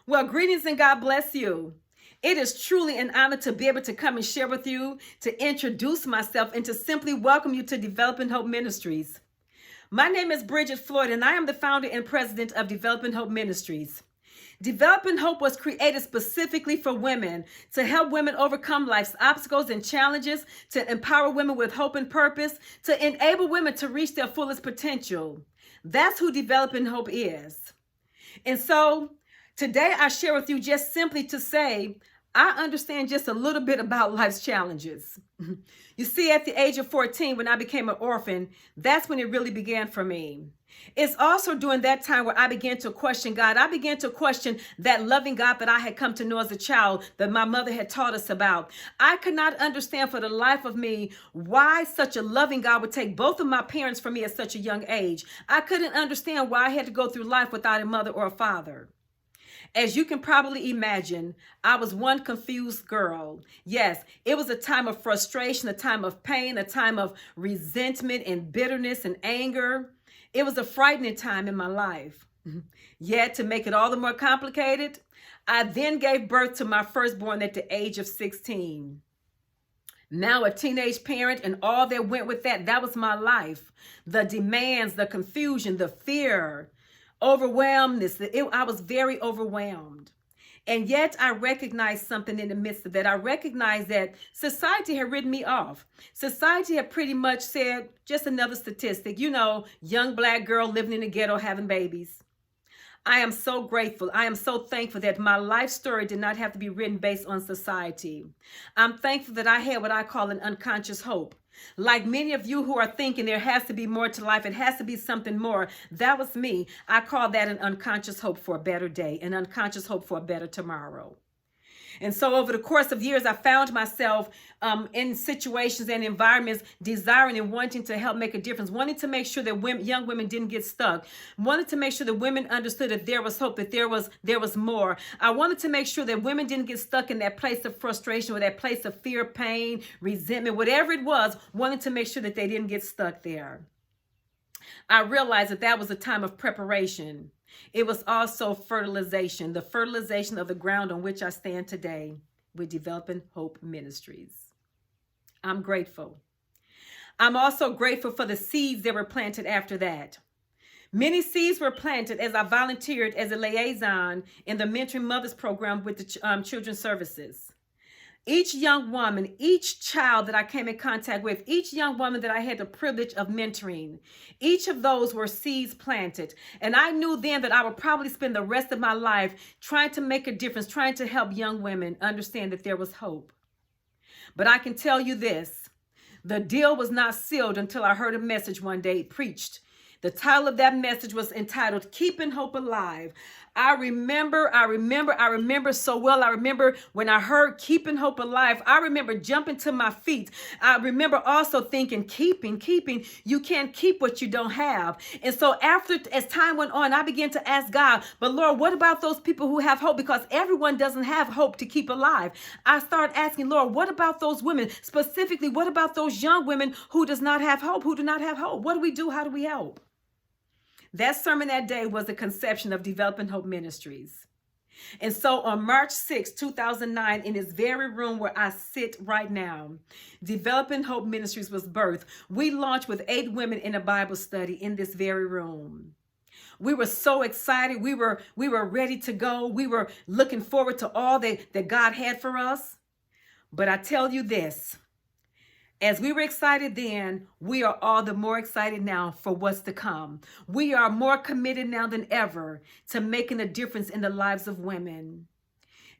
Well, greetings and God bless you. It is truly an honor to be able to come and share with you, to introduce myself, and to simply welcome you to Developing Hope Ministries. My name is Bridget Floyd, and I am the founder and president of Developing Hope Ministries. Developing Hope was created specifically for women, to help women overcome life's obstacles and challenges, to empower women with hope and purpose, to enable women to reach their fullest potential. That's who Developing Hope is. And so today I share with you just simply to say, I understand just a little bit about life's challenges. You see, at the age of 14, when I became an orphan, that's when it really began for me. It's also during that time where I began to question God. I began to question that loving God that I had come to know as a child, that my mother had taught us about. I could not understand for the life of me why such a loving God would take both of my parents from me at such a young age. I couldn't understand why I had to go through life without a mother or a father. As you can probably imagine, I was one confused girl. Yes, it was a time of frustration, a time of pain, a time of resentment and bitterness and anger. It was a frightening time in my life. Yet, to make it all the more complicated, I then gave birth to my firstborn at the age of 16. Now a teenage parent and all that went with that, that was my life. The demands, the confusion, the fear, overwhelmness. I was very overwhelmed. And yet I recognized something in the midst of it. I recognized that society had written me off. Society had pretty much said, just another statistic, young black girl living in the ghetto having babies. I am so grateful. I am so thankful that my life story did not have to be written based on society. I'm thankful that I had what I call an unconscious hope. Like many of you who are thinking there has to be more to life, it has to be something more. That was me. I call that an unconscious hope for a better day, an unconscious hope for a better tomorrow. And so over the course of years, I found myself in situations and environments desiring and wanting to help make a difference, wanting to make sure that young women didn't get stuck, wanted to make sure that women understood that there was hope, that there was more. I wanted to make sure that women didn't get stuck in that place of frustration or that place of fear, pain, resentment, whatever it was, wanted to make sure that they didn't get stuck there. I realized that that was a time of preparation. It was also fertilization, the fertilization of the ground on which I stand today with Developing Hope Ministries. I'm grateful. I'm also grateful for the seeds that were planted after that. Many seeds were planted as I volunteered as a liaison in the Mentoring Mothers program with the Children's Services. Each young woman, each child that I came in contact with, each young woman that I had the privilege of mentoring, each of those were seeds planted. And I knew then that I would probably spend the rest of my life trying to make a difference, trying to help young women understand that there was hope. But I can tell you this, the deal was not sealed until I heard a message one day preached. The title of that message was entitled, Keeping Hope Alive. I remember so well. I remember when I heard Keeping Hope Alive, I remember jumping to my feet. I remember also thinking, keeping, you can't keep what you don't have. And so as time went on, I began to ask God, but Lord, what about those people who have hope? Because everyone doesn't have hope to keep alive. I started asking, Lord, what about those women? Specifically, what about those young women who do not have hope? What do we do? How do we help? That sermon that day was the conception of Developing Hope Ministries. And so on March 6, 2009, in this very room where I sit right now, Developing Hope Ministries was birthed. We launched with 8 women in a Bible study in this very room. We were so excited. We were ready to go. We were looking forward to all that God had for us. But I tell you this, as we were excited then, we are all the more excited now for what's to come. We are more committed now than ever to making a difference in the lives of women.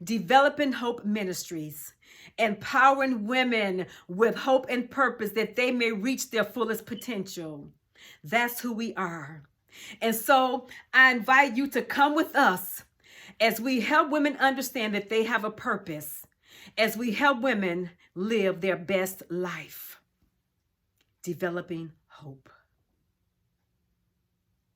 Developing Hope Ministries, empowering women with hope and purpose that they may reach their fullest potential. That's who we are. And so I invite you to come with us as we help women understand that they have a purpose, as we help women live their best life. Developing Hope.